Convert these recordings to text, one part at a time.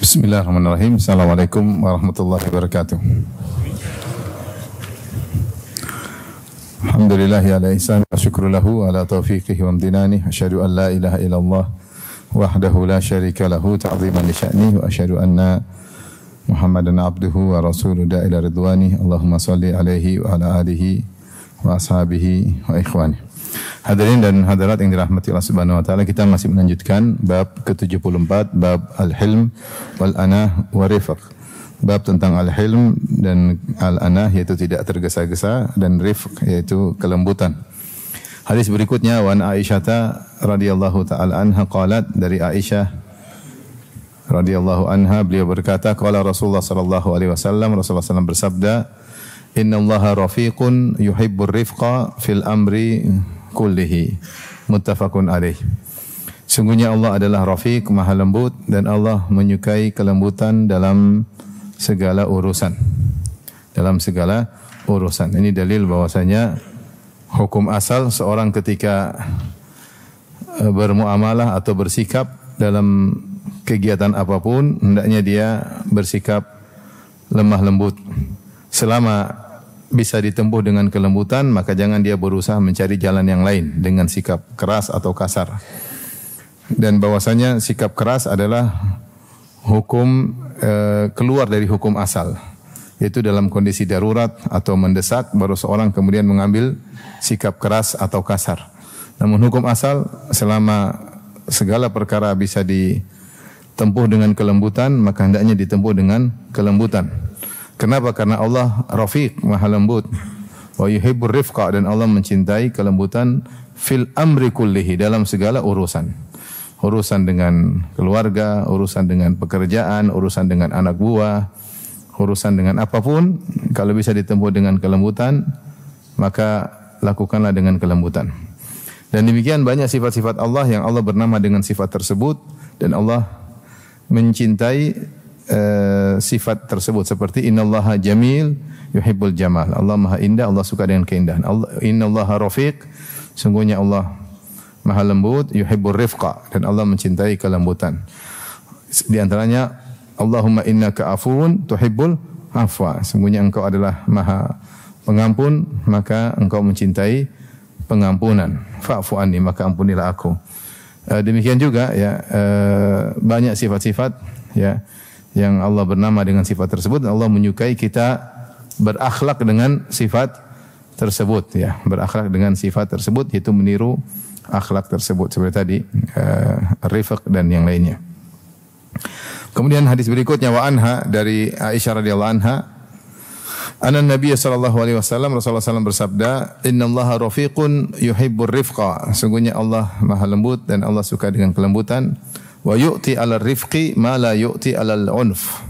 Bismillahirrahmanirrahim. Assalamualaikum warahmatullahi wabarakatuh. Alhamdulillahi ala ihsan wa syukru lahu ala taufiqihi wa amdinani. Asyhadu an la ilaha illallah wahdahu la syarika lahu ta'ziman li sya'nihi wa asyhadu anna Muhammadan abduhu wa rasuluhu ila ridwani. Allahumma salli alaihi wa ala alihi wa ashabihi wa ikhwani. Hadirin dan hadirat yang dirahmati Allah Subhanahu wa taala, kita masih melanjutkan bab ke-74, bab al-hilm wal anah wa rifq. Bab tentang al-hilm dan al-anah, yaitu tidak tergesa-gesa, dan rifq yaitu kelembutan. Hadis berikutnya, wa an Aisyah radhiyallahu taala anha qalat, dari Aisyah radhiyallahu anha beliau berkata, qala Rasulullah sallallahu alaihi wasallam, Rasulullah sallallahu bersabda, innallaha rafiqun yuhibbur rifqa fil amri kullihi, muttafaqun alaih. Sungguhnya Allah adalah Rafiq, maha lembut, dan Allah menyukai kelembutan dalam segala urusan. Dalam segala urusan. Ini dalil bahwasanya hukum asal seorang ketika bermuamalah atau bersikap dalam kegiatan apapun, hendaknya dia bersikap lemah lembut. Selama bisa ditempuh dengan kelembutan, maka jangan dia berusaha mencari jalan yang lain dengan sikap keras atau kasar. Dan bahwasanya sikap keras adalah hukum keluar dari hukum asal. Yaitu dalam kondisi darurat atau mendesak, baru seorang kemudian mengambil sikap keras atau kasar. Namun hukum asal, selama segala perkara bisa ditempuh dengan kelembutan, maka hendaknya ditempuh dengan kelembutan. Kenapa? Karena Allah Rafiq, maha lembut. Wa yuhibbur rifqa, dan Allah mencintai kelembutan fil amri kullihi, dalam segala urusan. Urusan dengan keluarga, urusan dengan pekerjaan, urusan dengan anak buah, urusan dengan apapun, kalau bisa ditempuh dengan kelembutan, maka lakukanlah dengan kelembutan. Dan demikian banyak sifat-sifat Allah yang Allah bernama dengan sifat tersebut, dan Allah mencintai sifat tersebut, seperti innallaha jamil yuhibbul jamal. Allah maha indah, Allah suka dengan keindahan. Innallaha rafiq, sungguhnya Allah maha lembut, yuhibbur rifqa, dan Allah mencintai kelembutan. Di antaranya, Allahumma innaka afuun tuhibbul afwa, sungguhnya engkau adalah maha pengampun, maka engkau mencintai pengampunan. Fa'fu anni, maka ampunilah aku. Demikian juga ya, banyak sifat-sifat ya yang Allah bernama dengan sifat tersebut. Allah menyukai kita berakhlak dengan sifat tersebut ya, berakhlak dengan sifat tersebut, yaitu meniru akhlak tersebut seperti tadi rifq dan yang lainnya. Kemudian hadis berikutnya, wa anha, dari Aisyah radhiyallahu anha, anna Nabi sallallahu alaihi wasallam, Rasulullah sallallahu bersabda, innallaha rafiqun yuhibbur rifqa, sungguhnya Allah maha lembut dan Allah suka dengan kelembutan. Wa yu'ti 'alal rifqi ma la yu'ti 'alal 'unf,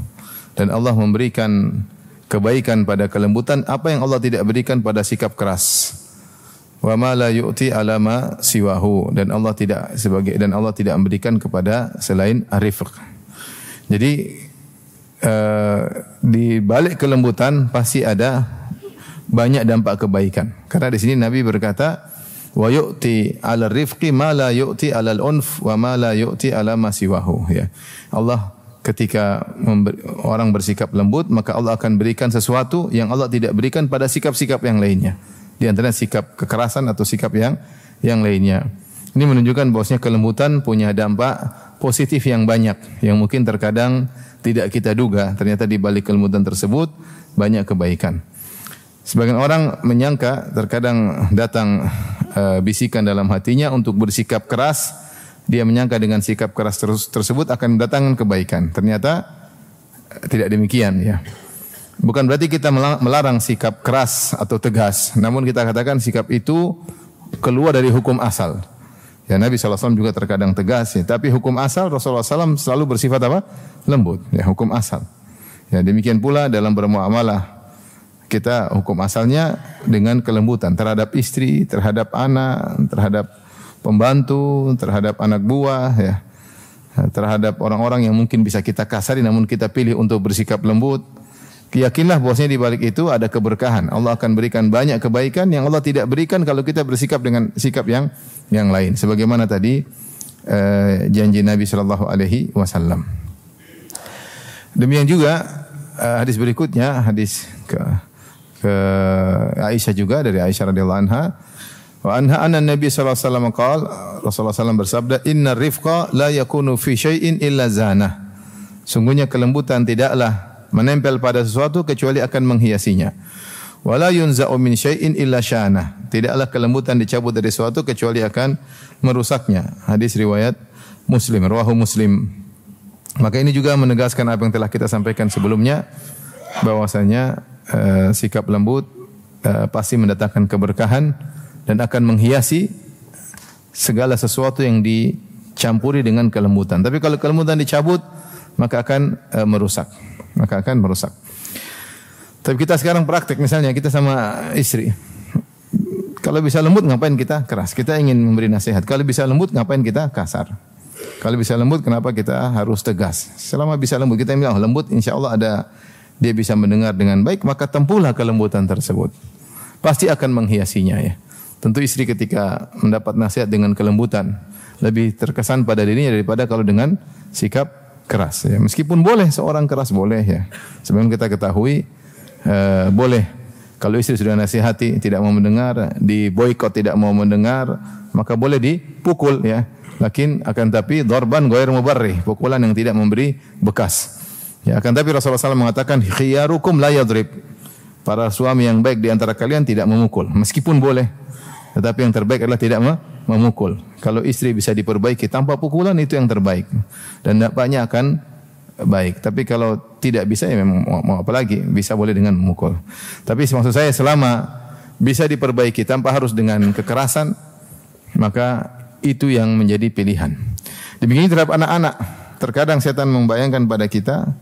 dan Allah memberikan kebaikan pada kelembutan apa yang Allah tidak berikan pada sikap keras. Wa ma la yu'ti 'ala ma siwahu, dan Allah tidak memberikan kepada selain rifq. Jadi di balik kelembutan pasti ada banyak dampak kebaikan. Karena di sini Nabi berkata, wa yu'ti 'alal rifqi ma la yu'ti 'alal unf wa ma la yu'ti 'ala ma siwahu ya. Allah ketika orang bersikap lembut, maka Allah akan berikan sesuatu yang Allah tidak berikan pada sikap-sikap yang lainnya. Di antara sikap kekerasan atau sikap yang lainnya. Ini menunjukkan bahwasanya kelembutan punya dampak positif yang banyak, yang mungkin terkadang tidak kita duga. Ternyata di balik kelembutan tersebut banyak kebaikan. Sebagian orang menyangka, terkadang datang bisikan dalam hatinya untuk bersikap keras. Dia menyangka dengan sikap keras tersebut akan mendatangkan kebaikan. Ternyata tidak demikian ya. Bukan berarti kita melarang sikap keras atau tegas. Namun kita katakan sikap itu keluar dari hukum asal. Ya, Nabi SAW juga terkadang tegas ya. Tapi hukum asal Rasulullah SAW selalu bersifat apa? Lembut. Ya, hukum asal. Ya, demikian pula dalam bermuamalah. Kita hukum asalnya dengan kelembutan terhadap istri, terhadap anak, terhadap pembantu, terhadap anak buah, ya, terhadap orang-orang yang mungkin bisa kita kasari, namun kita pilih untuk bersikap lembut. Yakinlah bahwasanya di balik itu ada keberkahan. Allah akan berikan banyak kebaikan yang Allah tidak berikan kalau kita bersikap dengan sikap yang lain. Sebagaimana tadi janji Nabi sallallahu alaihi wasallam. Demikian juga hadis berikutnya, hadis ke Aisyah juga, dari Aisyah radhiyallahu anha. Wa anha anna Nabi sallallahu alaihi wasallam qaal, Rasulullah SAW bersabda, "Inna rifqa la yakunu fi syai'in illa zanah." Sungguhnya kelembutan tidaklah menempel pada sesuatu kecuali akan menghiasinya. Wa la yunza'u min syai'in illa syanah. Tidaklah kelembutan dicabut dari sesuatu kecuali akan merusaknya. Hadis riwayat Muslim, rawahu Muslim. Maka ini juga menegaskan apa yang telah kita sampaikan sebelumnya, bahwasanya sikap lembut pasti mendatangkan keberkahan dan akan menghiasi segala sesuatu yang dicampuri dengan kelembutan. Tapi kalau kelembutan dicabut, maka akan merusak. Maka akan merusak. Tapi kita sekarang praktek, misalnya kita sama istri. Kalau bisa lembut, ngapain kita keras? Kita ingin memberi nasihat. Kalau bisa lembut, ngapain kita kasar? Kalau bisa lembut, kenapa kita harus tegas? Selama bisa lembut, kita bilang lembut, insya Allah dia bisa mendengar dengan baik, maka tempuhlah kelembutan tersebut. Pasti akan menghiasinya ya. Tentu istri ketika mendapat nasihat dengan kelembutan lebih terkesan pada dirinya daripada kalau dengan sikap keras ya. Meskipun boleh seorang keras, boleh ya. Sebelum kita ketahui boleh kalau istri sudah nasihati tidak mau mendengar, diboikot tidak mau mendengar, maka boleh dipukul ya. Lakin akan tapi darban ghair mubarrih, pukulan yang tidak memberi bekas. Ya, akan tapi Rasulullah SAW mengatakan khiyarukum la yadrib. Para suami yang baik di antara kalian tidak memukul, meskipun boleh. Tetapi yang terbaik adalah tidak memukul. Kalau istri bisa diperbaiki tanpa pukulan, itu yang terbaik. Dan dampaknya akan baik. Tapi kalau tidak bisa, ya memang mau apa lagi? Bisa boleh dengan memukul. Tapi maksud saya selama bisa diperbaiki tanpa harus dengan kekerasan, maka itu yang menjadi pilihan. Demikian terhadap anak-anak. Terkadang setan membayangkan pada kita,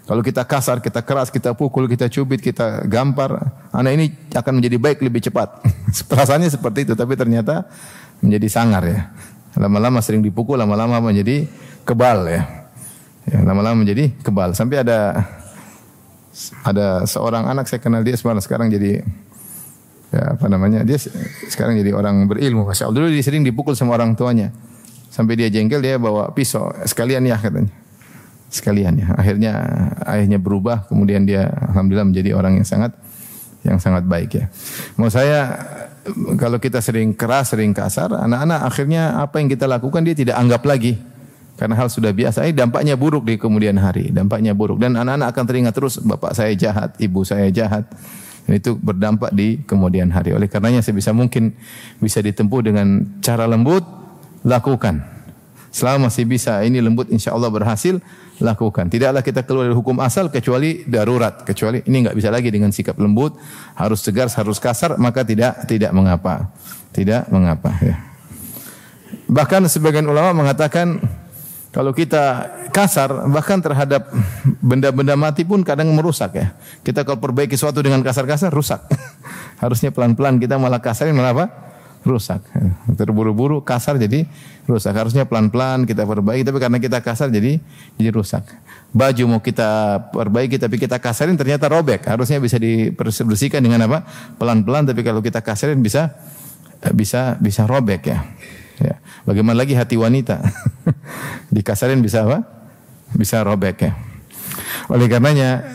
kalau kita kasar, kita keras, kita pukul, kita cubit, kita gampar, anak ini akan menjadi baik lebih cepat. Perasaannya seperti itu, tapi ternyata menjadi sangar ya. Lama-lama sering dipukul, lama-lama menjadi kebal ya. Lama-lama menjadi kebal. Sampai ada seorang anak, saya kenal dia sekarang jadi ya apa namanya? Dia sekarang jadi orang berilmu. Masya Allah. Dulu dia sering dipukul sama orang tuanya. Sampai dia jengkel, dia bawa pisau. Sekalian ya katanya. Sekalian ya. Akhirnya ayahnya berubah, kemudian dia alhamdulillah menjadi orang yang sangat baik ya. Mau saya kalau kita sering keras, sering kasar, anak-anak akhirnya apa yang kita lakukan dia tidak anggap lagi. Karena hal sudah biasa, ini dampaknya buruk di kemudian hari, dampaknya buruk dan anak-anak akan teringat terus bapak saya jahat, ibu saya jahat. Dan itu berdampak di kemudian hari. Oleh karenanya sebisa mungkin bisa ditempuh dengan cara lembut, lakukan. Selama masih bisa ini lembut, insya Allah berhasil, lakukan. Tidaklah kita keluar dari hukum asal kecuali darurat, kecuali ini enggak bisa lagi dengan sikap lembut, harus tegas, harus kasar, maka tidak mengapa. Tidak mengapa ya. Bahkan sebagian ulama mengatakan kalau kita kasar bahkan terhadap benda-benda mati pun kadang merusak ya. Kita kalau perbaiki sesuatu dengan kasar-kasar rusak. Harusnya pelan-pelan, kita malah kasarin malah apa? Rusak. Terburu-buru kasar jadi rusak. Harusnya pelan-pelan kita perbaiki, tapi karena kita kasar jadi rusak. Baju mau kita perbaiki tapi kita kasarin ternyata robek. Harusnya bisa dibersihkan dengan apa? Pelan-pelan, tapi kalau kita kasarin bisa robek ya. Ya. Bagaimana lagi hati wanita? Dikasarin bisa apa? Bisa robek ya. Oleh karenanya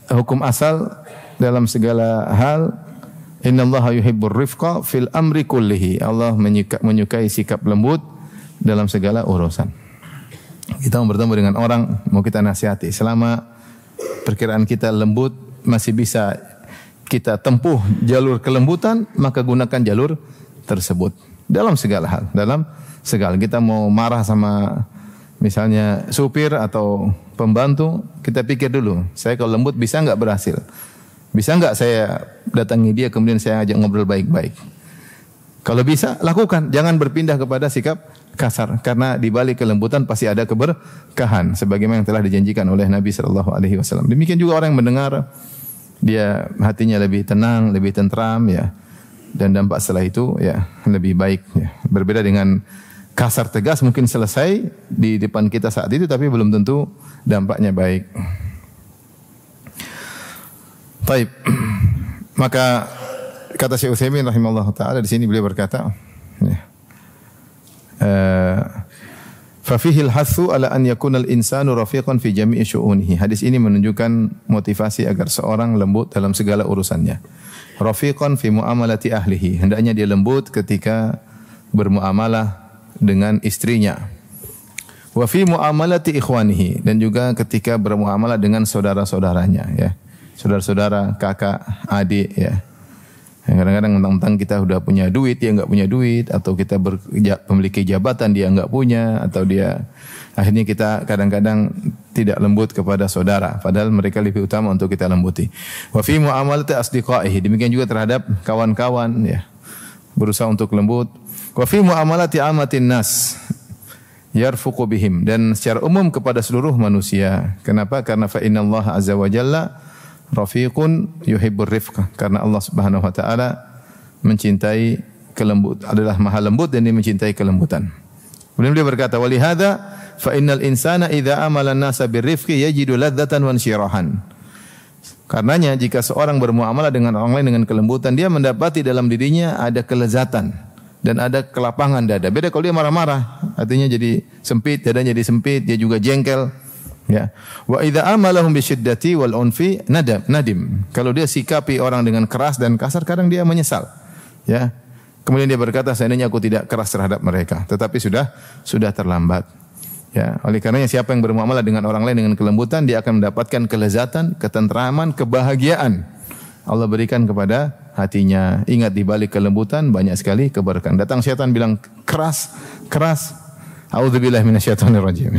hukum asal dalam segala hal, innallaha yuhibbur rifqa fil amri kullihi. Allah menyukai sikap lembut dalam segala urusan. Kita mau bertemu dengan orang, mau kita nasihati, selama perkiraan kita lembut, masih bisa kita tempuh jalur kelembutan, maka gunakan jalur tersebut. Dalam segala hal, kita mau marah sama misalnya supir atau pembantu, kita pikir dulu, saya kalau lembut bisa enggak berhasil? Bisa enggak saya datangi dia kemudian saya ajak ngobrol baik-baik? Kalau bisa, lakukan. Jangan berpindah kepada sikap kasar, karena di balik kelembutan pasti ada keberkahan sebagaimana yang telah dijanjikan oleh Nabi sallallahu alaihi wasallam. Demikian juga orang yang mendengar, dia hatinya lebih tenang, lebih tentram ya. Dan dampak setelah itu ya lebih baik ya. Berbeda dengan kasar tegas, mungkin selesai di depan kita saat itu tapi belum tentu dampaknya baik. Baik. Maka kata Syekh Utsaimin rahimahullah taala di sini beliau berkata ya, Fa fihi al-hathu ala an yakuna al-insanu rafiqan fi jami'i syu'unihi. Hadis ini menunjukkan motivasi agar seorang lembut dalam segala urusannya. Rafiqan fi muamalati ahlihi. Hendaknya dia lembut ketika bermuamalah dengan istrinya. Wa fi muamalati ikhwanihi, dan juga ketika bermuamalah dengan saudara-saudaranya, ya. Saudara-saudara, kakak, adik, ya. Kadang-kadang tentang kita sudah punya duit, dia enggak punya duit, atau kita memiliki jabatan, dia enggak punya, atau dia akhirnya kita kadang-kadang tidak lembut kepada saudara, padahal mereka lebih utama untuk kita lembuti. Wa fi muamalati asdiqaihi, demikian juga terhadap kawan-kawan, ya. Berusaha untuk lembut. Wa fi muamalati amatin nas yarfuqu bihim, dan secara umum kepada seluruh manusia. Kenapa? Karena fa innallaha azza wa jalla rafiqun yuhibbur rifqa, karena Allah Subhanahu wa taala mencintai kelembut, adalah maha lembut dan dia mencintai kelembutan. Kemudian beliau berkata, wa lihadza fa innal insana idza amala an-nasa birrifqi yajidu ladzatan wa insyirahan. Karenanya jika seorang bermuamalah dengan orang lain dengan kelembutan, dia mendapati dalam dirinya ada kelezatan dan ada kelapangan dada. Beda kalau dia marah-marah, artinya jadi sempit, dadanya jadi sempit, dia juga jengkel. Ya. Wa idza amalahum bisyiddati wal unfi nadim. Kalau dia sikapi orang dengan keras dan kasar, kadang dia menyesal. Ya. Kemudian dia berkata, seandainya aku tidak keras terhadap mereka, tetapi sudah terlambat. Ya, oleh karenanya siapa yang bermuamalah dengan orang lain dengan kelembutan, dia akan mendapatkan kelezatan, ketentraman, kebahagiaan. Allah berikan kepada hatinya. Ingat, di balik kelembutan banyak sekali keberkahan. Datang syaitan bilang keras. A'udzubillahi minasyaitonir rajim.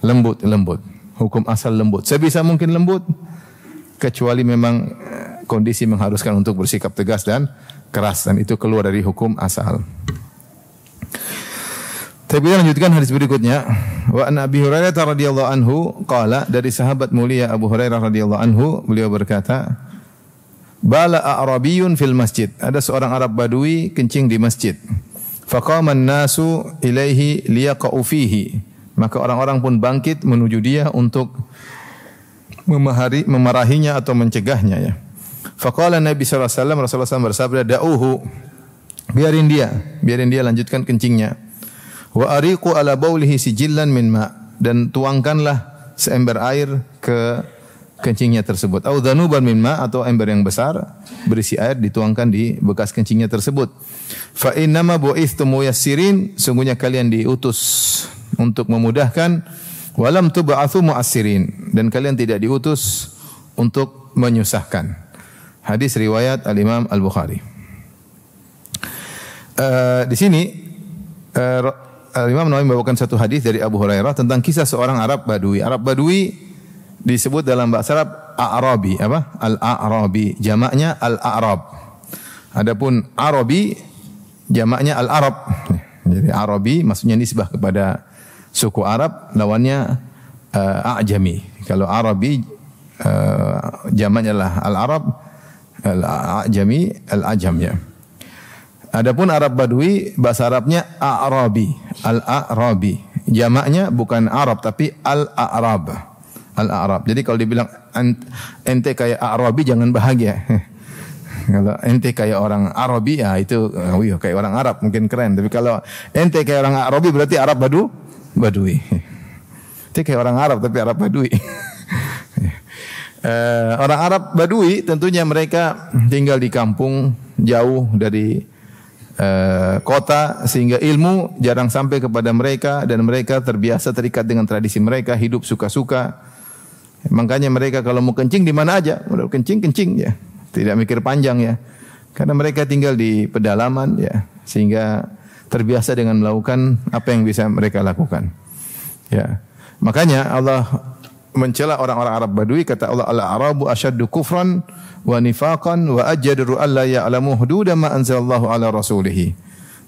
Lembut. Hukum asal lembut. Sebisa mungkin lembut, kecuali memang kondisi mengharuskan untuk bersikap tegas dan keras, dan itu keluar dari hukum asal. Tapi kita lanjutkan hadis berikutnya. Wa an Abi Hurairah radhiyallahu anhu qala, dari sahabat mulia Abu Hurairah radhiyallahu anhu, beliau berkata, bala a'rabiyun fil masjid. Ada seorang Arab Badui kencing di masjid. Faqama an-nasu ilaihi liyaqa'u fihi. Maka orang-orang pun bangkit menuju dia untuk memarahinya atau mencegahnya, ya. Faqala Nabi sallallahu alaihi wasallam, Rasulullah SAW bersabda, da'uhu, biarin dia lanjutkan kencingnya. Wa ariqu ala baulihi sijillan min ma', dan tuangkanlah seember air ke kencingnya tersebut. Au dhanuban min ma', atau ember yang besar berisi air dituangkan di bekas kencingnya tersebut. Fa innama bu'ithtum muyassirin, sungguhnya kalian diutus untuk memudahkan, walam tub'atsu mu'assirin, dan kalian tidak diutus untuk menyusahkan. Hadis riwayat Al-Imam Al-Bukhari. Di sini Al-Imam Nawawi membawakan satu hadis dari Abu Hurairah tentang kisah seorang Arab Badui. Arab Badui disebut dalam bahasa Arab A'rabi, apa? Al-A'rabi, jamaknya Al-A'rab. Adapun Arabi jamaknya Al-Arab. Jadi Arabi maksudnya nisbah kepada suku Arab, lawannya A'jami. Kalau Arabi jamaknya lah Al-Arab, Al-A'jami, Al-Ajam, ya. Adapun Arab Badui bahasa Arabnya A'rabi, Al-A'rabi. Jamaknya bukan Arab tapi Al-A'rab. Al-A'rab. Jadi kalau dibilang ente kayak Arabi, jangan bahagia. Kalau ente kayak orang Arabi, ya itu kayak orang Arab, mungkin keren. Tapi kalau ente kayak orang Arabi, berarti Arab Badui. Ente kayak orang Arab tapi Arab Badui. Orang Arab Badui tentunya mereka tinggal di kampung, jauh dari kota, sehingga ilmu jarang sampai kepada mereka, dan mereka terbiasa terikat dengan tradisi mereka, hidup suka-suka. Makanya mereka kalau mau kencing di mana aja, mau kencing ya, tidak mikir panjang, ya, karena mereka tinggal di pedalaman, ya, sehingga terbiasa dengan melakukan apa yang bisa mereka lakukan, ya. Makanya Allah mencela orang-orang Arab Badui, kata Allah, al-Arabu asyaddu kufran wa nifaqan wa ajdaru alla ya'lamu hududa ma anzalallahu ala rasulih.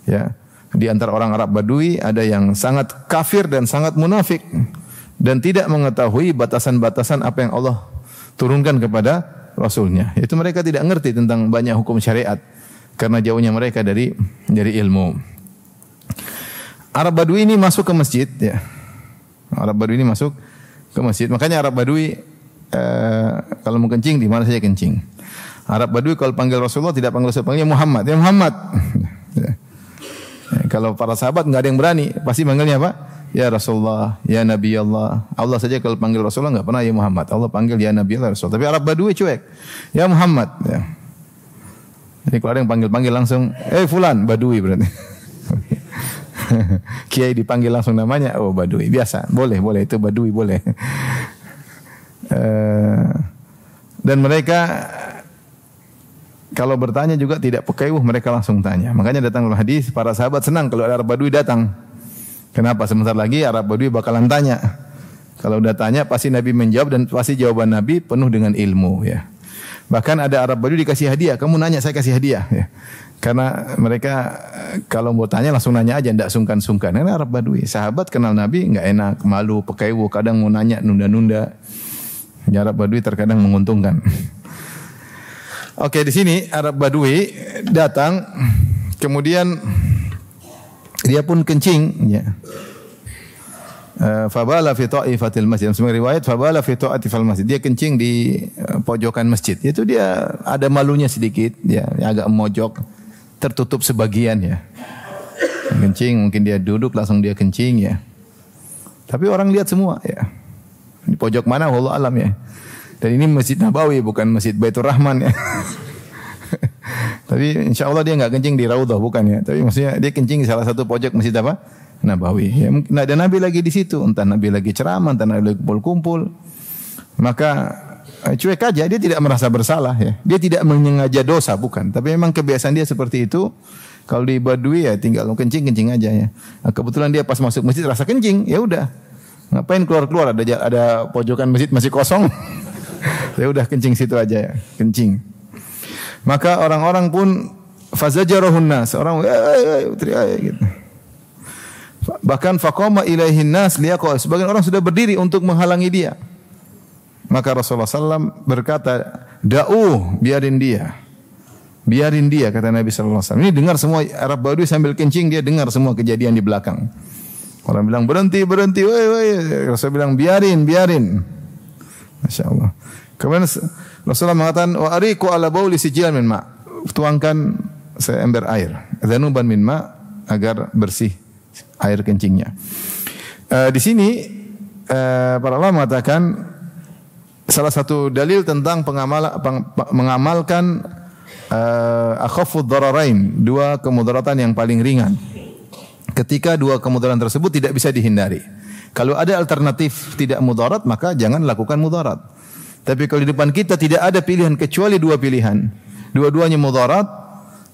Ya, di antara orang Arab Badui ada yang sangat kafir dan sangat munafik dan tidak mengetahui batasan-batasan apa yang Allah turunkan kepada Rasulnya. Itu mereka tidak ngerti tentang banyak hukum syariat karena jauhnya mereka dari ilmu. Arab Badui ini masuk ke masjid, ya. Arab Badui ini masuk ke masjid. Makanya Arab Badui kalau mau kencing di mana saja kencing. Arab Badui kalau panggil Rasulullah tidak panggil Rasul, panggilnya Muhammad. Ya Muhammad. Ya. Kalau para sahabat enggak ada yang berani, pasti manggilnya apa? ya Rasulullah, ya Nabi Allah. Allah saja kalau panggil Rasulullah enggak pernah ya Muhammad. Allah panggil ya Nabi Allah, Rasul. Tapi Arab Badui cuek. Ya Muhammad. Ya. Jadi kalau ada yang panggil-panggil langsung, fulan, Badui berarti. Kiai dipanggil langsung namanya, oh Badui. Biasa, boleh itu Badui boleh. Dan mereka kalau bertanya juga tidak pekewuh, mereka langsung tanya. Makanya datang hadis, para sahabat senang kalau ada Arab Badui datang. Kenapa? Sebentar lagi Arab Badui bakalan tanya. Kalau udah tanya pasti Nabi menjawab dan pasti jawaban Nabi penuh dengan ilmu ya. Bahkan ada Arab Badui dikasih hadiah. Kamu nanya saya kasih hadiah ya. Karena mereka kalau mau tanya langsung nanya aja, tidak sungkan-sungkan. Karena Arab Badui, sahabat kenal Nabi enggak enak, malu, pekewuh, kadang mau nanya nunda-nunda. Arab Badui terkadang menguntungkan. Oke, di sini Arab Badui datang, kemudian dia pun kencing ya. Fabala fi ta'ifatil masjid. Semua riwayat fabala fi ta'ifatil masjid. Dia kencing di pojokan masjid. Itu dia ada malunya sedikit, ya agak mojok, tertutup sebagian ya. Kencing, mungkin dia duduk langsung dia kencing ya. Tapi orang lihat semua ya. Di pojok mana wallahu alam ya. Dan ini Masjid Nabawi bukan Masjid Baitur Rahman ya. Tapi insya Allah dia enggak kencing di Raudhah bukan ya. Tapi maksudnya dia kencing di salah satu pojok Masjid apa? Nabawi. Ya, mungkin ada Nabi lagi di situ, entah Nabi lagi ceramah, entah Nabi lagi kumpul-kumpul. Maka cuek aja, dia tidak merasa bersalah ya. Dia tidak menyengaja dosa bukan, tapi memang kebiasaan dia seperti itu. Kalau di Badui ya tinggal kencing aja ya. Nah, kebetulan dia pas masuk masjid rasa kencing, ya udah. Ngapain keluar ada pojokan masjid masih kosong. Ya udah kencing situ aja ya, kencing. Maka orang-orang pun fazajarahun nas, orang gitu. Bahkan faqama ilaihin nas liyaqul, sebagian orang sudah berdiri untuk menghalangi dia. Maka Rasulullah SAW berkata, biarin dia kata Nabi SAW. Ini dengar semua Arab Badui sambil kencing, dia dengar semua kejadian di belakang. Orang bilang berhenti, woi. Rasulullah bilang biarin. Masya Allah. Kemudian Rasulullah mengatakan, wa ariku ala bauli sijilan min ma, tuangkan seember air, dhanuban min ma, agar bersih air kencingnya. Di sini para ulama mengatakan salah satu dalil tentang mengamalkan akhafud dararain, dua kemudaratan yang paling ringan. Ketika dua kemudaratan tersebut tidak bisa dihindari. Kalau ada alternatif tidak mudarat, maka jangan lakukan mudarat. Tapi kalau di depan kita tidak ada pilihan kecuali dua pilihan, dua-duanya mudarat,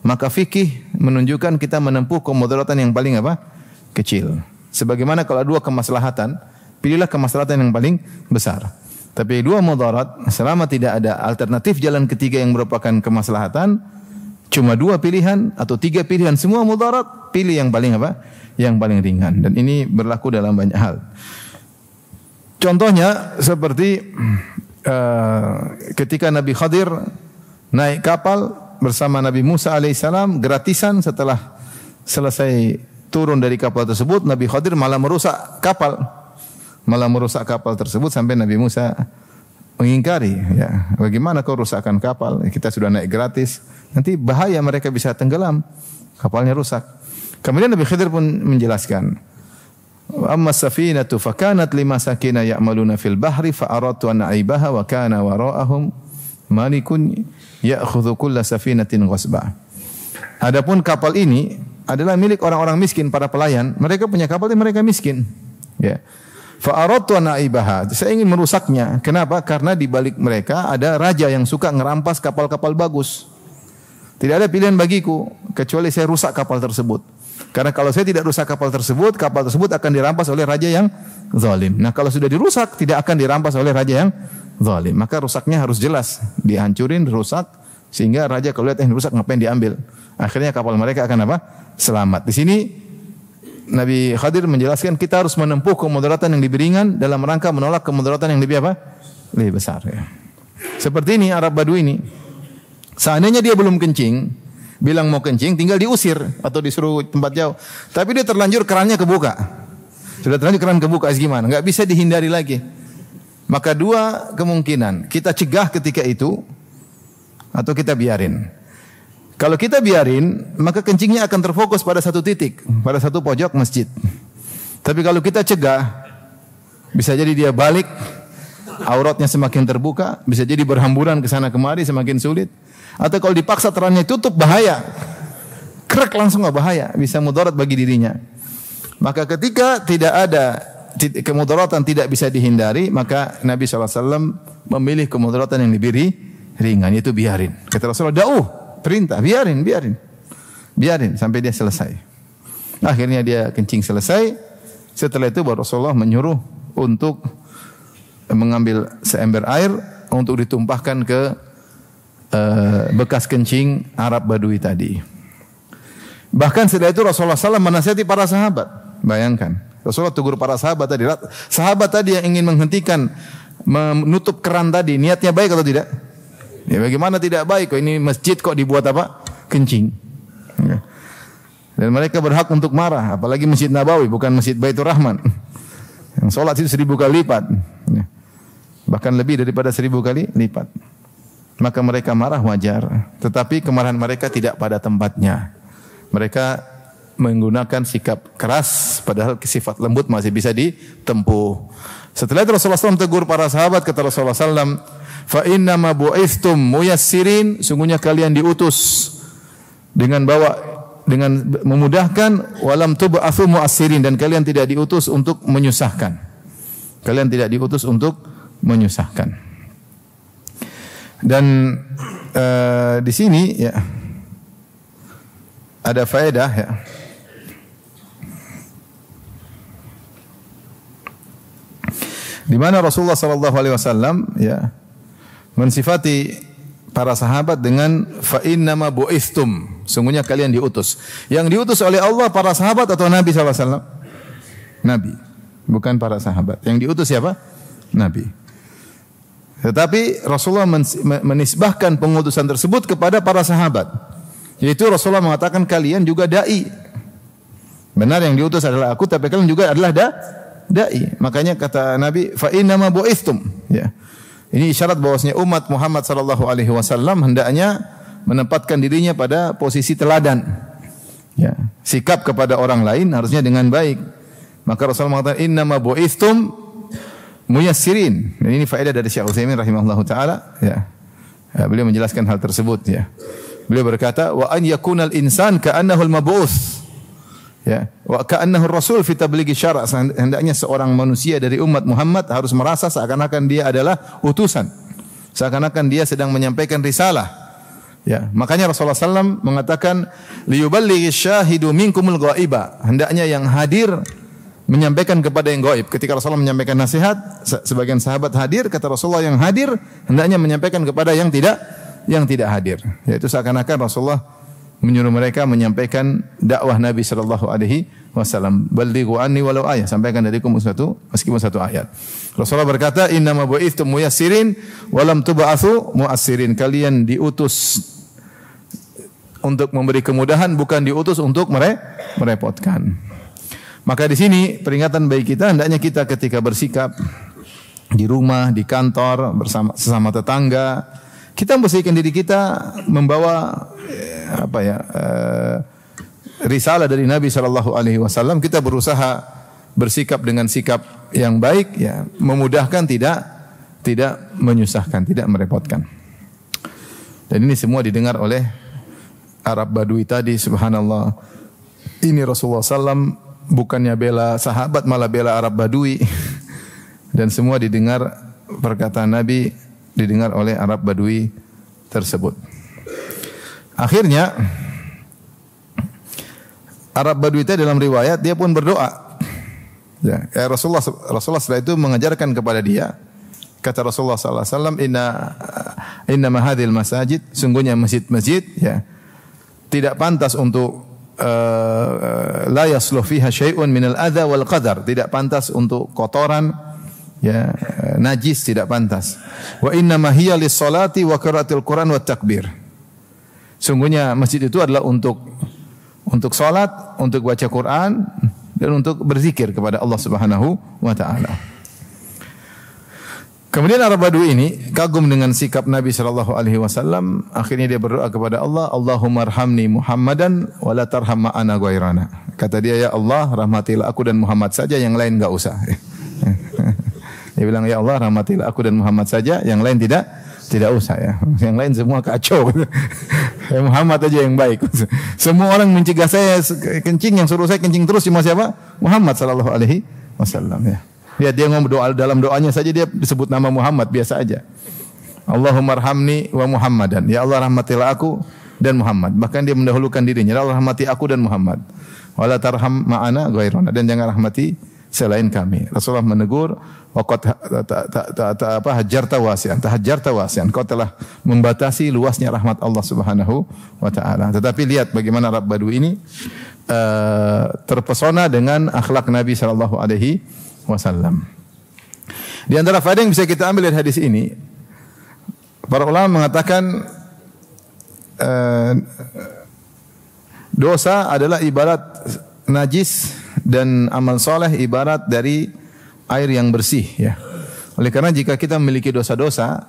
maka fikih menunjukkan kita menempuh kemudaratan yang paling kecil. Sebagaimana kalau dua kemaslahatan, pilihlah kemaslahatan yang paling besar. Tapi dua mudarat, selama tidak ada alternatif jalan ketiga yang merupakan kemaslahatan, cuma dua pilihan atau tiga pilihan semua mudarat, pilih yang paling yang paling ringan. Dan ini berlaku dalam banyak hal. Contohnya seperti ketika Nabi Khadir naik kapal bersama Nabi Musa alaihissalam gratisan, setelah selesai turun dari kapal tersebut, Nabi Khadir malah merusak kapal tersebut sampai Nabi Musa mengingkari. Ya, bagaimana kau rusakkan kapal? Kita sudah naik gratis, nanti bahaya, mereka bisa tenggelam, kapalnya rusak. Kemudian Nabi Khadir pun menjelaskan, amma safinatu fakanat limasakina ya'maluna fil bahri fa aradtu an aibaha wa kana wara'ahum malikun ya'khudhu kulla safinatin ghasba. Adapun kapal ini adalah milik orang-orang miskin, para pelayan. Mereka punya kapal tapi mereka miskin. Ya. Fa aradtu an aibaha. Saya ingin merusaknya. Kenapa? Karena di balik mereka ada raja yang suka ngerampas kapal-kapal bagus. Tidak ada pilihan bagiku kecuali saya rusak kapal tersebut. Karena kalau saya tidak rusak kapal tersebut akan dirampas oleh raja yang zalim. Nah, kalau sudah dirusak, tidak akan dirampas oleh raja yang zalim. Maka rusaknya harus jelas, dihancurin, rusak, sehingga raja kalau lihat yang rusak ngapain diambil. Akhirnya kapal mereka akan selamat. Di sini Nabi Khadir menjelaskan kita harus menempuh kemudaratan yang lebih ringan dalam rangka menolak kemudaratan yang lebih lebih besar. Ya. Seperti ini Arab Badui ini. Seandainya dia belum kencing, bilang mau kencing, tinggal diusir atau disuruh tempat jauh. Tapi dia terlanjur kerannya kebuka. Sudah terlanjur keran kebuka, gimana? Enggak bisa dihindari lagi. Maka dua kemungkinan, kita cegah ketika itu atau kita biarin. Kalau kita biarin, maka kencingnya akan terfokus pada satu titik, pada satu pojok masjid. Tapi kalau kita cegah, bisa jadi dia balik, auratnya semakin terbuka, bisa jadi berhamburan ke sana kemari semakin sulit. Atau kalau dipaksa terannya tutup, bahaya. Krek langsung bahaya, bisa mudarat bagi dirinya. Maka ketika tidak ada kemudaratan tidak bisa dihindari, maka Nabi SAW memilih kemudaratan yang lebih ringan, yaitu biarin. Kata Rasulullah, perintah, biarin sampai dia selesai. Akhirnya dia kencing selesai. Setelah itu baru Rasulullah menyuruh untuk mengambil seember air untuk ditumpahkan ke bekas kencing Arab Badui tadi. Bahkan setelah itu Rasulullah SAW menasihati para sahabat. Bayangkan, Rasulullah tegur para sahabat tadi. Sahabat tadi yang ingin menghentikan, menutup keran tadi, niatnya baik atau tidak? Ya, bagaimana tidak baik? Kok ini masjid kok dibuat apa? Kencing. Ya. Dan mereka berhak untuk marah, apalagi Masjid Nabawi, bukan Masjid Baitur Rahman. Yang sholat itu 1000 kali lipat. Ya. Bahkan lebih daripada 1000 kali lipat. Maka mereka marah wajar. Tetapi kemarahan mereka tidak pada tempatnya. Mereka menggunakan sikap keras, padahal sifat lembut masih bisa ditempuh. Setelah itu Rasulullah SAW tegur para sahabat, kata Rasulullah SAW, fa inna ma bu'istum muyassirin, sungguhnya kalian diutus dengan memudahkan, walam tub'atsu mu'assirin, dan kalian tidak diutus untuk menyusahkan. Kalian tidak diutus untuk menyusahkan. Dan di sini ya ada faedah ya. Di mana Rasulullah sallallahu alaihi wasallam ya mensifati para sahabat dengan fa innama bu'istum, sungguhnya kalian diutus. Yang diutus oleh Allah para sahabat atau Nabi sallallahu alaihi wasallam? Nabi, bukan para sahabat. Yang diutus siapa? Nabi. Tetapi Rasulullah menisbahkan pengutusan tersebut kepada para sahabat. Yaitu Rasulullah mengatakan kalian juga dai. Benar, yang diutus adalah aku, tapi kalian juga adalah dai. Makanya kata Nabi, fa innama bu'istum. Ya. Ini isyarat bahwasanya umat Muhammad sallallahu alaihi wasallam hendaknya menempatkan dirinya pada posisi teladan. Ya, sikap kepada orang lain harusnya dengan baik. Maka Rasulullah mengatakan innama bu'istum muyassirin. Dan ini faedah dari Syekh Utsaimin rahimahullahu taala, ya. Beliau menjelaskan hal tersebut, ya. Beliau berkata, wa an yakunal insan ka'annahu al-mab'uts. Ya, wa ka'annahu ar-rasul fi tablighi syara'. Hendaknya seorang manusia dari umat Muhammad harus merasa seakan-akan dia adalah utusan. Seakan-akan dia sedang menyampaikan risalah. Ya, makanya Rasulullah SAW mengatakan liyuballighi syahidu minkumul ghaiba. Hendaknya yang hadir menyampaikan kepada yang gaib. Ketika Rasulullah menyampaikan nasihat, sebagian sahabat hadir, kata Rasulullah yang hadir hendaknya menyampaikan kepada yang tidak hadir. Yaitu seakan-akan Rasulullah menyuruh mereka menyampaikan dakwah Nabi sallallahu alaihi wasallam. Ballighu anni walau ayat, sampaikan dariku meskipun satu ayat. Rasulullah berkata, innama bu'ithtum muyassirin wa lam tub'atsu mu'assirin. Kalian diutus untuk memberi kemudahan, bukan diutus untuk merepotkan. Maka di sini peringatan bagi kita, hendaknya kita ketika bersikap di rumah, di kantor, bersama sesama tetangga, kita membersihkan diri kita membawa risalah dari Nabi sallallahu alaihi wasallam. Kita berusaha bersikap dengan sikap yang baik, ya, memudahkan, tidak menyusahkan, tidak merepotkan. Dan ini semua didengar oleh Arab Badui tadi, subhanallah. Ini Rasulullah sallam bukannya bela sahabat, malah bela Arab Badui. Dan semua didengar, perkataan Nabi didengar oleh Arab Badui tersebut. Akhirnya Arab Badui itu dalam riwayat dia pun berdoa. Ya, Rasulullah setelah itu mengajarkan kepada dia, kata Rasulullah sallallahu alaihi wasallam, inna mahadhil masajid, sungguhnya masjid-masjid, ya, tidak pantas untuk la yasluh fiha syai'un minal adza wal qadar, tidak pantas untuk kotoran, ya, najis, tidak pantas. Wa inna ma hiya lis-salati wa qiraatil Qur'an wa takbir. Sungguhnya masjid itu adalah untuk salat, untuk baca Quran, dan untuk berzikir kepada Allah Subhanahu wa taala. Kemudian Arab Badui ini kagum dengan sikap Nabi sallallahu alaihi wasallam, akhirnya dia berdoa kepada Allah, Allahumma arhamni Muhammadan wa la tarham ma'ana ghairana. Kata dia, ya Allah, rahmatilah aku dan Muhammad saja, yang lain enggak usah. Dia bilang, ya Allah, rahmatilah aku dan Muhammad saja, yang lain tidak usah ya. Yang lain semua kacau. Muhammad aja yang baik. Semua orang mencegah saya kencing, yang suruh saya kencing terus cuma siapa? Muhammad sallallahu alaihi wasallam ya. Lihat dia ngomong doa, dalam doanya saja dia disebut nama Muhammad biasa aja. Allahumma arhamni wa Muhammadan. Ya Allah, rahmatilah aku dan Muhammad. Bahkan dia mendahulukan dirinya. Ya Allah, rahmati aku dan Muhammad. Wala tarham ma'ana ghairana, dan jangan rahmati selain kami. Rasulullah menegur, waqad hajarta wasi'an, tahajjarta wasi'an. Kau telah membatasi luasnya rahmat Allah Subhanahu wa taala. Tetapi lihat bagaimana Arab Badui ini terpesona dengan akhlak Nabi sallallahu alaihi wasallam. Di antara faedah yang bisa kita ambil dari hadis ini, para ulama mengatakan dosa adalah ibarat najis dan amal soleh ibarat dari air yang bersih ya. Oleh karena jika kita memiliki dosa-dosa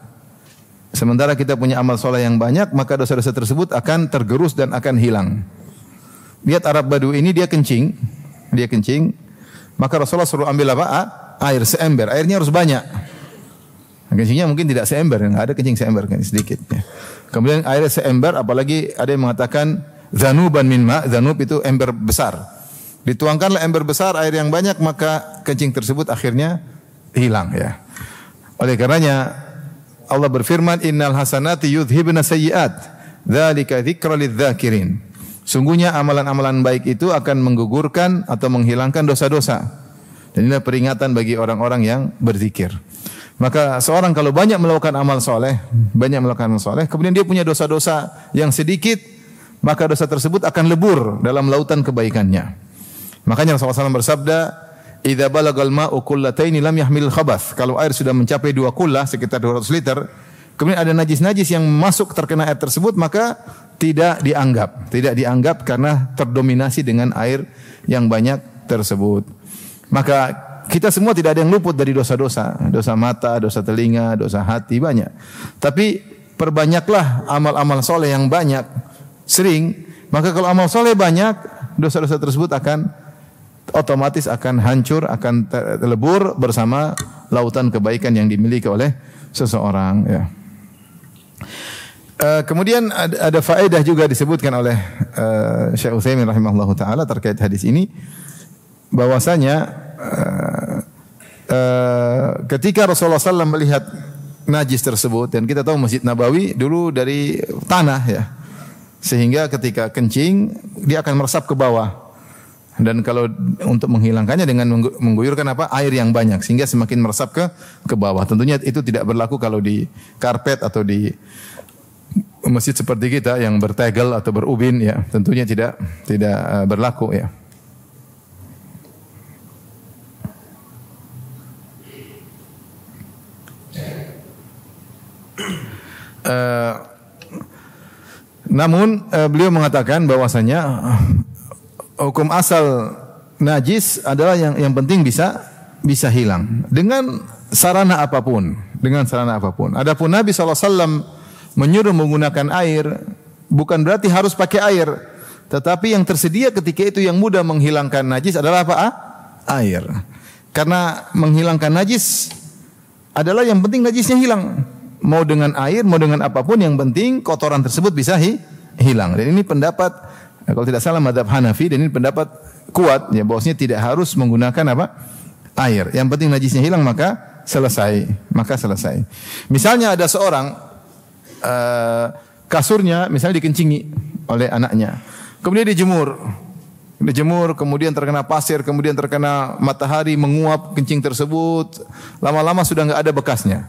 sementara kita punya amal soleh yang banyak, maka dosa-dosa tersebut akan tergerus dan akan hilang. Lihat Arab Badui ini, dia kencing, maka Rasulullah suruh ambil apa? Air seember. Airnya harus banyak. Kencingnya mungkin tidak seember, enggak ada kencing seember, kan sedikit ya. Kemudian air seember, apalagi ada yang mengatakan zanuban min ma, zanub itu ember besar. Dituangkanlah ember besar air yang banyak, maka kencing tersebut akhirnya hilang ya. Oleh karenanya Allah berfirman, innal hasanati yudhibna sayyi'at, dzalika dzikra lidz-dzakirin. Sungguhnya amalan-amalan baik itu akan menggugurkan atau menghilangkan dosa-dosa. Dan inilah peringatan bagi orang-orang yang berzikir. Maka seorang kalau banyak melakukan amal soleh, kemudian dia punya dosa-dosa yang sedikit, maka dosa tersebut akan lebur dalam lautan kebaikannya. Makanya Rasulullah SAW bersabda, idza balagal ma'u qullataini lam yahmil khabath. Kalau air sudah mencapai 2 kullah, sekitar 200 liter, kemudian ada najis-najis yang masuk terkena air tersebut, maka tidak dianggap karena terdominasi dengan air yang banyak tersebut. Maka kita semua tidak ada yang luput dari dosa-dosa, dosa mata, dosa telinga, dosa hati, banyak. Tapi perbanyaklah amal-amal soleh yang banyak, sering. Maka kalau amal soleh banyak, dosa-dosa tersebut akan otomatis akan hancur, akan terlebur bersama lautan kebaikan yang dimiliki oleh seseorang ya. Kemudian ada faedah juga disebutkan oleh Syekh Utsaimin rahimahullahu taala terkait hadis ini, bahwasanya ketika Rasulullah SAW melihat najis tersebut, dan kita tahu Masjid Nabawi dulu dari tanah ya, sehingga ketika kencing dia akan meresap ke bawah. Dan kalau untuk menghilangkannya dengan mengguyurkan air yang banyak sehingga semakin meresap ke bawah. Tentunya itu tidak berlaku kalau di karpet atau di masjid seperti kita yang bertegel atau berubin ya, tentunya tidak berlaku ya. Namun beliau mengatakan bahwasanya hukum asal najis adalah yang penting bisa hilang dengan sarana apapun, Adapun Nabi SAW menyuruh menggunakan air, bukan berarti harus pakai air, tetapi yang tersedia ketika itu yang mudah menghilangkan najis adalah apa? Air. Karena menghilangkan najis adalah yang penting najisnya hilang. Mau dengan air, mau dengan apapun, yang penting kotoran tersebut bisa hilang. Dan ini pendapat, kalau tidak salah mazhab Hanafi, dan ini pendapat kuat ya, bahwasanya tidak harus menggunakan air. Yang penting najisnya hilang, maka selesai. Misalnya ada seorang kasurnya misalnya dikencingi oleh anaknya, kemudian dijemur, kemudian terkena pasir, kemudian terkena matahari menguap kencing tersebut, lama-lama sudah enggak ada bekasnya.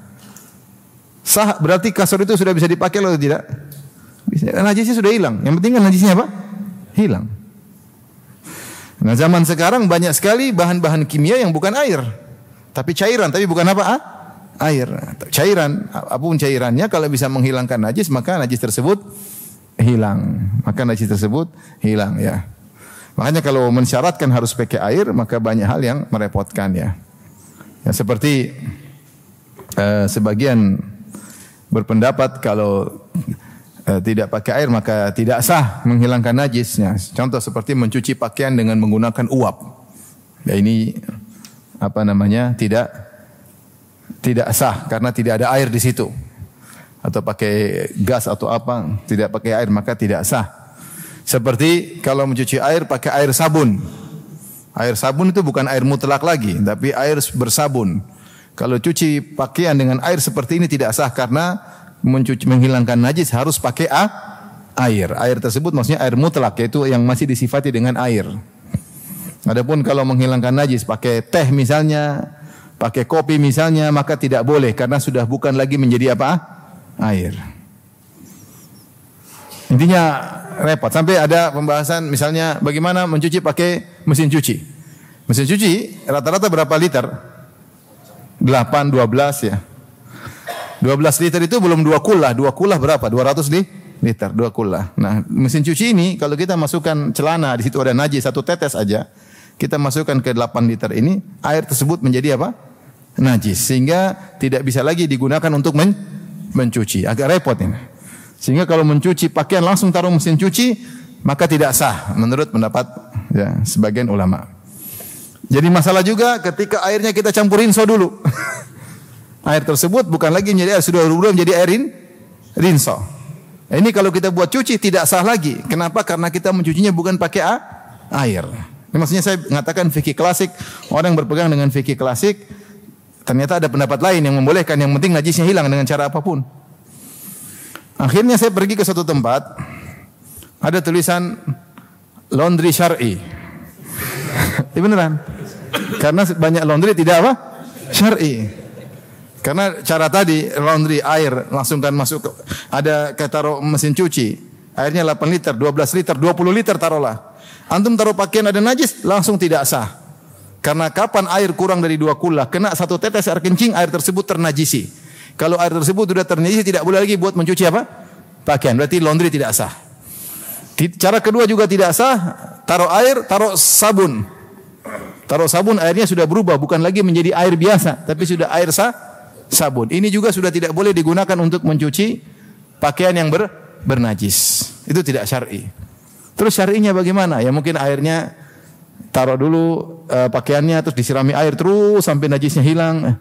Sah, berarti kasur itu sudah bisa dipakai atau tidak? Bisa. Najisnya sudah hilang. Yang penting kan najisnya apa? Hilang. Nah, zaman sekarang banyak sekali bahan-bahan kimia yang bukan air, tapi cairan, tapi bukan apa? Air. Cairan, apapun cairannya, kalau bisa menghilangkan najis, maka najis tersebut hilang. Ya. Makanya kalau mensyaratkan harus pakai air, maka banyak hal yang merepotkan ya. Ya seperti sebagian berpendapat kalau tidak pakai air maka tidak sah menghilangkan najisnya. Contoh seperti mencuci pakaian dengan menggunakan uap. Ya ini tidak sah karena tidak ada air di situ. Atau pakai gas atau apa, tidak pakai air maka tidak sah. Seperti kalau mencuci air pakai air sabun. Air sabun itu bukan air mutlak lagi, tapi air bersabun. Kalau cuci pakaian dengan air seperti ini tidak sah karena menghilangkan najis harus pakai air. Air tersebut maksudnya air mutlak, yaitu yang masih disifati dengan air. Adapun kalau menghilangkan najis pakai teh misalnya, pakai kopi misalnya, maka tidak boleh karena sudah bukan lagi menjadi apa? Air. Intinya repot. Sampai ada pembahasan misalnya bagaimana mencuci pakai mesin cuci. Mesin cuci rata-rata berapa liter? 8, 12 ya. 12 liter itu belum 2 kullah. 2 kullah berapa? 200 liter, 2 kullah. Nah, mesin cuci ini kalau kita masukkan celana, di situ ada najis 1 tetes aja, kita masukkan ke 8 liter ini, air tersebut menjadi apa? Najis. Sehingga tidak bisa lagi digunakan untuk mencuci. Agak repot ini. Sehingga kalau mencuci pakaian langsung taruh mesin cuci, maka tidak sah menurut pendapat ya, sebagian ulama. Jadi masalah juga ketika airnya kita campurin rinso dulu. Air tersebut bukan lagi menjadi air, sudah berubah menjadi air rinso. Ini kalau kita buat cuci tidak sah lagi. Kenapa? Karena kita mencucinya bukan pakai air. Ini maksudnya saya mengatakan fikih klasik, orang yang berpegang dengan fikih klasik, ternyata ada pendapat lain yang membolehkan, yang penting najisnya hilang dengan cara apapun. Akhirnya saya pergi ke suatu tempat, ada tulisan laundry syar'i. Ini beneran. Karena banyak laundry tidak apa? Syar'i. Karena cara tadi laundry air langsung kan masuk ada taruh mesin cuci. Airnya 8 liter, 12 liter, 20 liter taruhlah. Antum taruh pakaian ada najis langsung tidak sah. Karena kapan air kurang dari 2 kullah kena 1 tetes air kencing, air tersebut ternajisi. Kalau air tersebut sudah ternajisi tidak boleh lagi buat mencuci apa? Pakaian. Berarti laundry tidak sah. Cara kedua juga tidak sah, taruh air, taruh sabun. Taruh sabun airnya sudah berubah, bukan lagi menjadi air biasa, tapi sudah air sabun. Ini juga sudah tidak boleh digunakan untuk mencuci pakaian yang bernajis. Itu tidak syar'i. Terus syar'inya bagaimana? Ya mungkin airnya taruh dulu pakaiannya terus disirami air terus sampai najisnya hilang.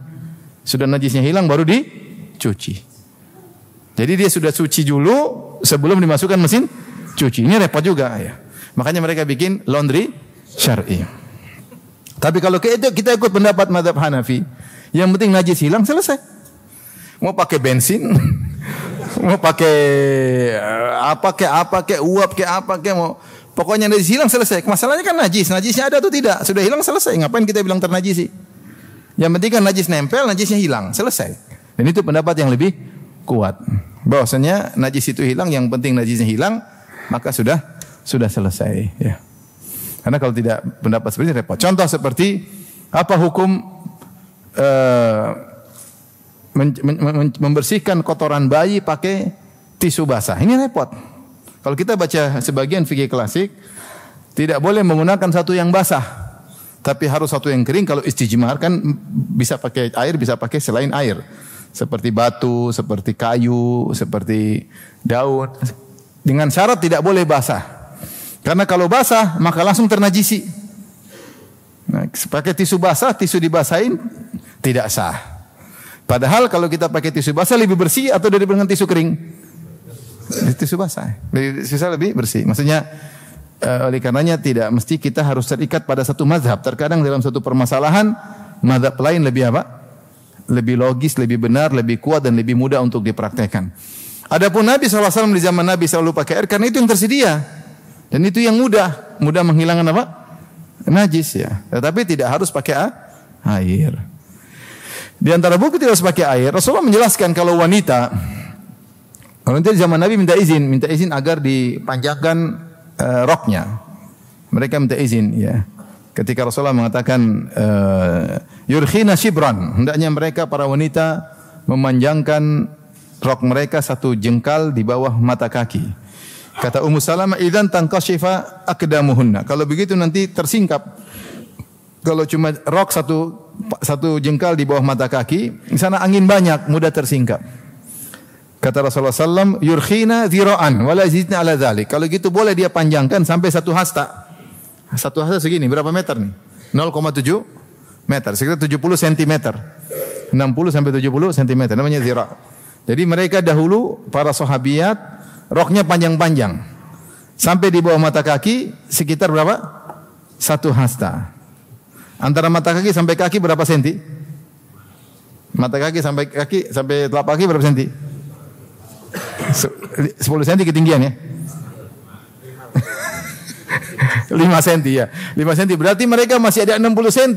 Sudah najisnya hilang baru dicuci. Jadi dia sudah suci dulu sebelum dimasukkan mesin cuci. Ini repot juga ya. Makanya mereka bikin laundry syar'i. Tapi kalau kita ikut pendapat mazhab Hanafi, yang penting najis hilang selesai. Mau pakai bensin, mau pakai apa uap apa mau pokoknya najis hilang selesai. Masalahnya kan najisnya ada atau tidak? Sudah hilang selesai. Ngapain kita bilang ternajisi? Yang penting kan najis nempel, najisnya hilang, selesai. Dan itu pendapat yang lebih kuat. Bahwasanya najis itu hilang, yang penting najisnya hilang, maka sudah selesai ya. Karena kalau tidak pendapat seperti ini repot. Contoh seperti apa hukum membersihkan kotoran bayi pakai tisu basah. Ini repot. Kalau kita baca sebagian fikih klasik, tidak boleh menggunakan satu yang basah, tapi harus satu yang kering. Kalau istijmar kan bisa pakai air, bisa pakai selain air. Seperti batu, seperti kayu, seperti daun. Dengan syarat tidak boleh basah. Karena kalau basah maka langsung ternajisi. Nah, pakai tisu basah, tisu dibasahin tidak sah. Padahal kalau kita pakai tisu basah lebih bersih atau daripada tisu kering? Tisu basah. Sisa lebih bersih. Maksudnya oleh karenanya tidak mesti kita harus terikat pada satu mazhab. Terkadang dalam satu permasalahan mazhab lain lebih apa? Lebih logis, lebih benar, lebih kuat dan lebih mudah untuk dipraktekkan. Adapun Nabi SAW di zaman Nabi selalu pakai air karena itu yang tersedia. Dan itu yang mudah menghilangkan apa? Najis ya. Tetapi tidak harus pakai air. Di antara bukti tidak harus pakai air, Rasulullah menjelaskan kalau wanita di zaman Nabi minta izin agar dipanjangkan roknya. Mereka minta izin ya. Ketika Rasulullah mengatakan yurkhina shibran, hendaknya mereka para wanita memanjangkan rok mereka 1 jengkal di bawah mata kaki. Kata Ummu Salamah, "Idzan tankashifa aqdamuhunna." Kalau begitu nanti tersingkap. Kalau cuma rok 1 satu jengkal di bawah mata kaki, di sana angin banyak, mudah tersingkap. Kata Rasulullah SAW, yurkhina dhira'an, wala zidna ala dhalik. Kalau gitu boleh dia panjangkan sampai 1 hasta. 1 hasta segini, berapa meter nih? 0,7 meter, sekitar 70 cm. 60 sampai 70 cm, namanya dhira'. Jadi mereka dahulu, para sahabiat, roknya panjang-panjang. Sampai di bawah mata kaki, sekitar berapa? 1 hasta. Antara mata kaki sampai kaki berapa senti? Mata kaki sampai telapak kaki berapa senti? 10 cm ketinggian ya. 5 cm ya. 5 cm berarti mereka masih ada 60 cm.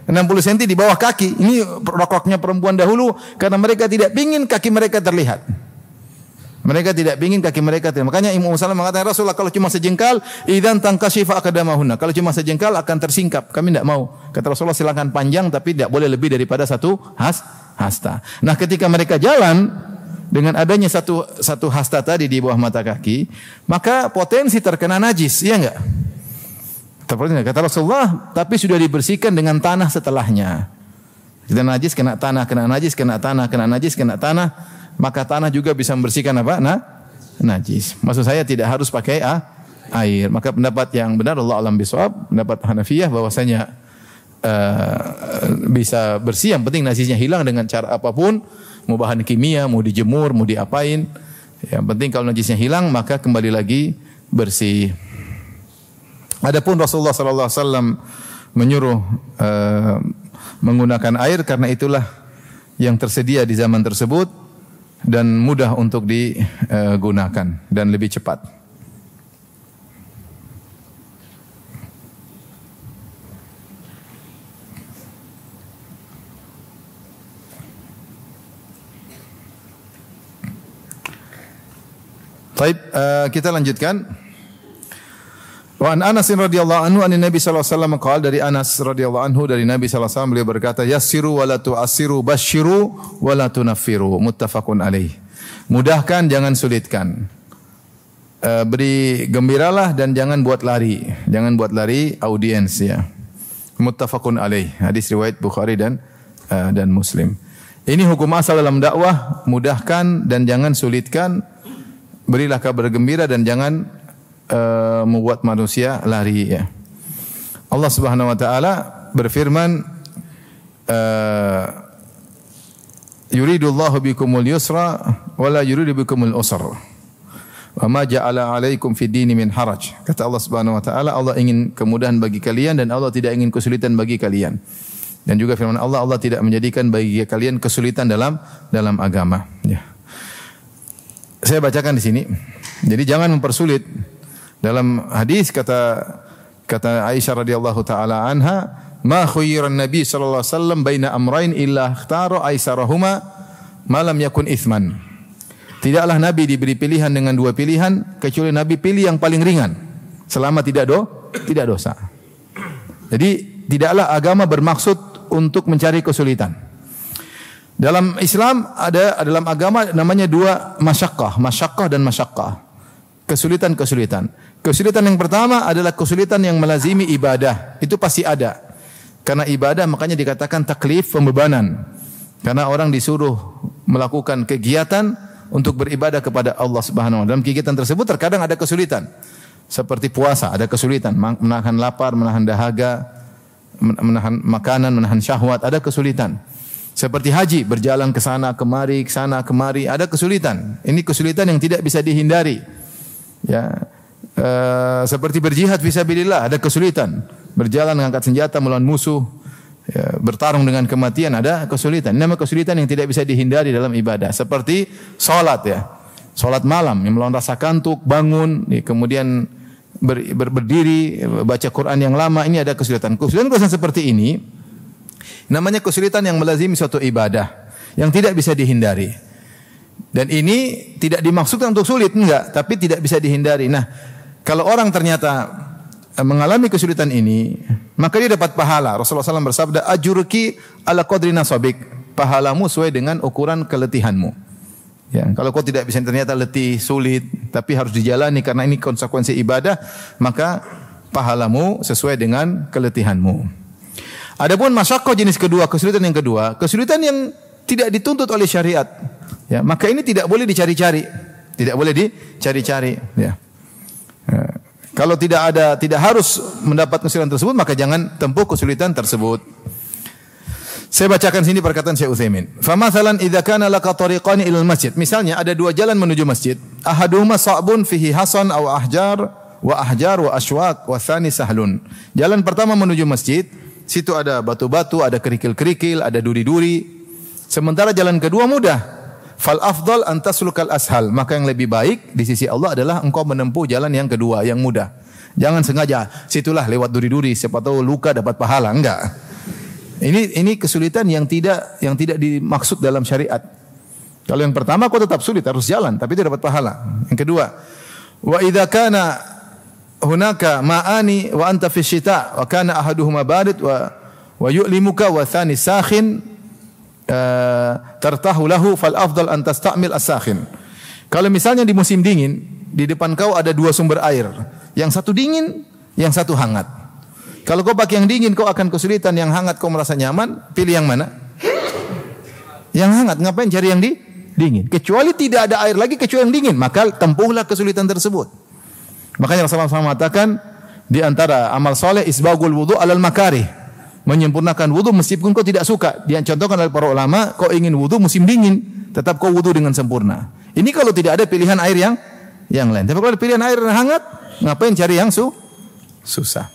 60 cm di bawah kaki. Ini rokoknya perempuan dahulu karena mereka tidak ingin kaki mereka terlihat. Mereka tidak ingin kaki mereka terlihat. Makanya Imam Salam mengatakan, Rasulullah kalau cuma sejengkal, idzan tankashifa aqdamahunna. Kalau cuma sejengkal akan tersingkap. Kami tidak mau. Kata Rasulullah, silakan panjang tapi tidak boleh lebih daripada 1 hasta. Nah, ketika mereka jalan dengan adanya satu hasta tadi di bawah mata kaki, maka potensi terkena najis, iya enggak? Kata Rasulullah, tapi sudah dibersihkan dengan tanah setelahnya. Kita najis kena tanah, kena najis kena tanah, kena najis kena tanah, maka tanah juga bisa membersihkan apa? Najis. Maksud saya tidak harus pakai air. Maka pendapat yang benar Allah alam bisawab, pendapat Hanafiyah bahwasanya bisa bersih, yang penting najisnya hilang dengan cara apapun, mau bahan kimia, mau dijemur, mau diapain. Yang penting kalau najisnya hilang maka kembali lagi bersih. Adapun Rasulullah sallallahu alaihi wasallam menyuruh menggunakan air karena itulah yang tersedia di zaman tersebut dan mudah untuk digunakan dan lebih cepat. Baik, kita lanjutkan. Wa an Anas radhiyallahu anhu an Nabi sallallahu alaihi wasallam qala, dari Anas radhiyallahu anhu dari Nabi sallallahu alaihi wasallam beliau berkata, yassiru wa la tu'assiru, basyiru wa la tunaffiru, muttafaqun alaih. Mudahkan jangan sulitkan. Beri gembiralah dan jangan buat lari. Jangan buat lari audiens ya. Muttafaqun alaih. Hadis riwayat Bukhari dan Muslim. Ini hukum asal dalam dakwah, mudahkan dan jangan sulitkan. Berilah kabar gembira dan jangan membuat manusia lari ya. Allah Subhanahu wa taala berfirman, yuridullahu bikumul yusra wa la yuridu bikumul usra. Wa ma ja'ala 'alaikum fid dini min haraj. Kata Allah Subhanahu wa taala, Allah ingin kemudahan bagi kalian dan Allah tidak ingin kesulitan bagi kalian. Dan juga firman Allah, Allah tidak menjadikan bagi kalian kesulitan dalam agama ya. Saya bacakan di sini. Jadi jangan mempersulit. Dalam hadis kata Aisyah radhiyallahu taala anha, ma khuyyiran nabi sallallahu alaihi wasallam baina amrayn illa ikhtara aisarahuma ma lam yakun itsman. Tidaklah Nabi diberi pilihan dengan 2 pilihan kecuali Nabi pilih yang paling ringan selama tidak dosa. Jadi tidaklah agama bermaksud untuk mencari kesulitan. Dalam Islam dalam agama namanya 2 masyaqqah dan masyaqqah. Kesulitan. Kesulitan yang pertama adalah kesulitan yang melazimi ibadah. Itu pasti ada. Karena ibadah makanya dikatakan taklif, pembebanan. Karena orang disuruh melakukan kegiatan untuk beribadah kepada Allah Subhanahu wa taala. Dalam kegiatan tersebut terkadang ada kesulitan. Seperti puasa, ada kesulitan, menahan lapar, menahan dahaga, menahan makanan, menahan syahwat, ada kesulitan. Seperti haji, berjalan ke sana kemari, ada kesulitan. Ini kesulitan yang tidak bisa dihindari. Ya. Seperti berjihad fisabilillah, ada kesulitan. Berjalan mengangkat senjata melawan musuh, ya, bertarung dengan kematian, ada kesulitan. Ini namanya kesulitan yang tidak bisa dihindari dalam ibadah. Seperti salat ya. Salat malam yang melawan rasa kantuk, bangun, ya, kemudian berdiri, baca Quran yang lama, ini ada kesulitan. Kesulitan seperti ini namanya kesulitan yang melazimi suatu ibadah yang tidak bisa dihindari. Dan ini tidak dimaksudkan untuk sulit, enggak, tapi tidak bisa dihindari. Nah, kalau orang ternyata mengalami kesulitan ini, maka dia dapat pahala. Rasulullah SAW bersabda, ajurki ala qadri nasabik. Pahalamu sesuai dengan ukuran keletihanmu. Ya, kalau kau tidak bisa ternyata letih, sulit, tapi harus dijalani karena ini konsekuensi ibadah, maka pahalamu sesuai dengan keletihanmu. Adapun masyaqqah jenis kedua, kesulitan yang kedua, kesulitan yang tidak dituntut oleh syariat. Ya, maka ini tidak boleh dicari-cari. Tidak boleh dicari-cari, ya. Kalau tidak harus mendapat kesulitan tersebut, maka jangan tempuh kesulitan tersebut. Saya bacakan sini perkataan Syekh Utsaimin. Famathalan idza kana laka tariqani ilal masjid. Misalnya ada dua jalan menuju masjid. Ahaduhuma sa'bun fihi hasan aw ahjar wa asywaq wa tsani sahlun. Jalan pertama menuju masjid, situ ada batu-batu, ada kerikil-kerikil, ada duri-duri. Sementara jalan kedua mudah. Fal afdal an taslukal ashal. Maka yang lebih baik di sisi Allah adalah engkau menempuh jalan yang kedua, yang mudah. Jangan sengaja situlah lewat duri-duri, siapa tahu luka dapat pahala. Enggak. Ini kesulitan yang tidak dimaksud dalam syariat. Kalau yang pertama kau tetap sulit, harus jalan tapi tidak dapat pahala. Yang kedua, wa idza kana hunaka ma'ani wa anta fi syita wa kana ahaduhuma barid wa yu'limuka wa tsani sakhin tartahu lahu fal afdal an tastamil as-sakhin. Kalau misalnya di musim dingin, di depan kau ada dua sumber air, yang satu dingin, yang satu hangat. Kalau kau pakai yang dingin, kau akan kesulitan. Yang hangat kau merasa nyaman, pilih yang mana? Yang hangat. Ngapain cari yang dingin? Kecuali tidak ada air lagi kecuali yang dingin, maka tempuhlah kesulitan tersebut. Makanya Rasulullah SAW mengatakan di antara amal soleh isbagul wudu alal makarih, menyempurnakan wudu meskipun kau tidak suka. Dicontohkan oleh para ulama, kau ingin wudu musim dingin, tetap kau wudu dengan sempurna. Ini kalau tidak ada pilihan air yang lain. Tapi kalau ada pilihan air yang hangat, ngapain cari yang susah?